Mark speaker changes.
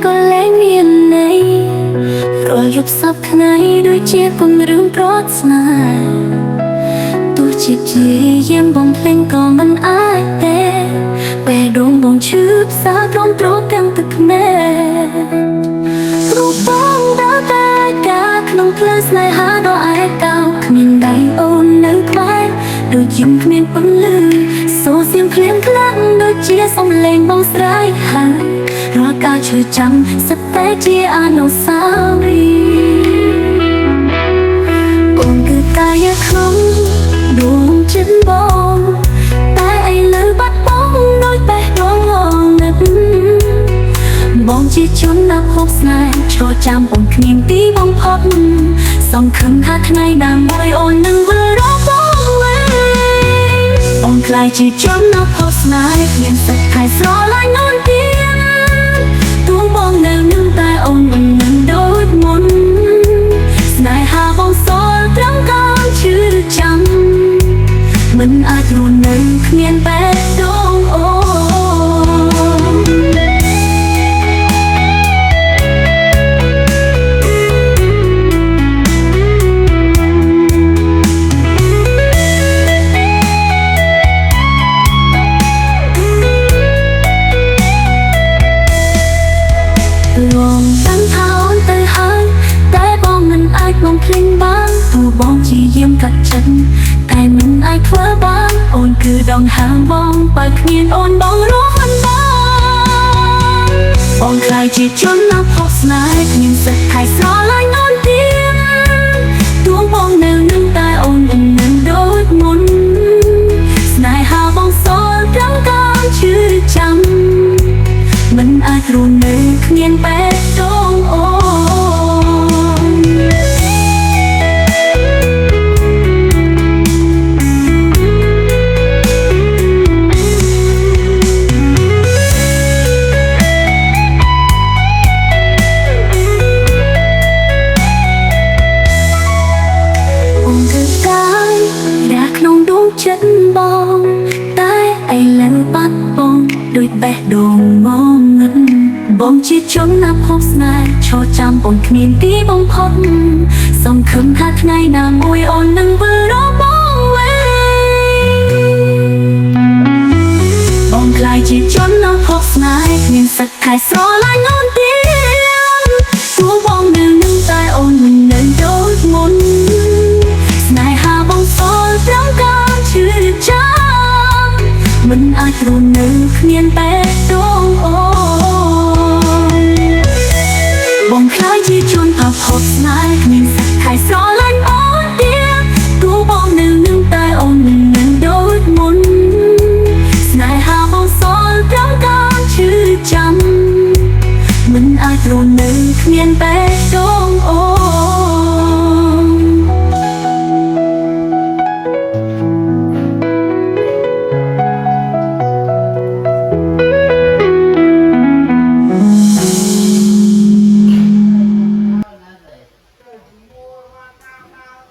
Speaker 1: ក៏លែងមានន័យរាល់យប់សប្តាហ៍ដូចជាពំរឿងប្រត់ស្នេហ៍ទោះជាជាយាមបងភ្លេងក៏មិនអាចទេពេលដងបងឈឺផ្សាទ្រាំទ្រទាំងទឹកភ្នែករូបបងដើរតែកាក្នុងផ្លូវស្នេហាដ៏ឯកោគ្មានដៃអូននៅក្បែរដូចជាគ្មានពន្លឺសូរសៀងភ្លៀងខ្លាំងដូចជាសំឡេងបងស្រែកហើយរាល់ការឈឺចាំសិតតែជាអនុស្សាវរីយ៍អូនគឺកាយក្នុងដួងចិត្តបងតែឥឡូវបាត់បង់ដូចបេះដូងងងឹតបងជាជនណាប់ហូបស្នេហ៍ឈរចាំអូនគ្មានទីបំផុតសង្ឃឹមថាថ្ងៃណាមួយអូននឹងវិលរកបងវិញអូនខ្លាយជាជនណាប់ហូបស្នេហ៍គ្មានសិទ្ធិឲ្យស្រឡាញ់អូនទៀតទោះបងនៅនឹងតែអូនមិននឹងដូចមុនស្នេហាបងសល់ត្រង់កូនឈឺចាំមិនអាចរស់នៅគ្មានបេះដូងអូលងតាំងថាអូនទៅហើយតែបងមិនអាចបំភ្លេចបានទោះបងជាយាមកាត់ចិត្តតែមិនអាចធ្វើបានអូនគឺដងហាងបងបើគ្មានអូនបងរស់មិនបានអូនខ្លាយជាជនណាប់ហូបស្នេហ៍គ្មានសិទ្ធិឲ្យស្រឡាញ់អូនទៀតទោះបងនៅនឹងតែអូនមិននឹងដូចមុនស្នេហាបងសល់ត្រង់កូនឈឺចាំមិនអាចរស់នៅគ្មានបេះដូងអូក្នុងដួងចិត្តបងតែឥឡូវបាត់បង់ដូចបេះដូងងងឹតបងជាជនណាប់ហូបស្នេហ៍ឈរចាំអូនគ្មានទីបំផុតសង្ឃឹមថាថ្ងៃណាមួយអូននឹងវិលរកបងវិញបងខ្លាយជាជនណាប់ហូបស្នេហ៍គ្មានសិទ្ធិឲ្យស្រឡាញ់អូនទៀតទោះបងនៅនឹងតែអូនមិននៅដូចមុនស្នេហាបងសល់ត្រង់កូនឈឺចាំមិនអាចរស់នៅគ្មានបេះដូងអូបងខ្លាយជាជនណាប់ហូបស្នេហ៍គ្មាន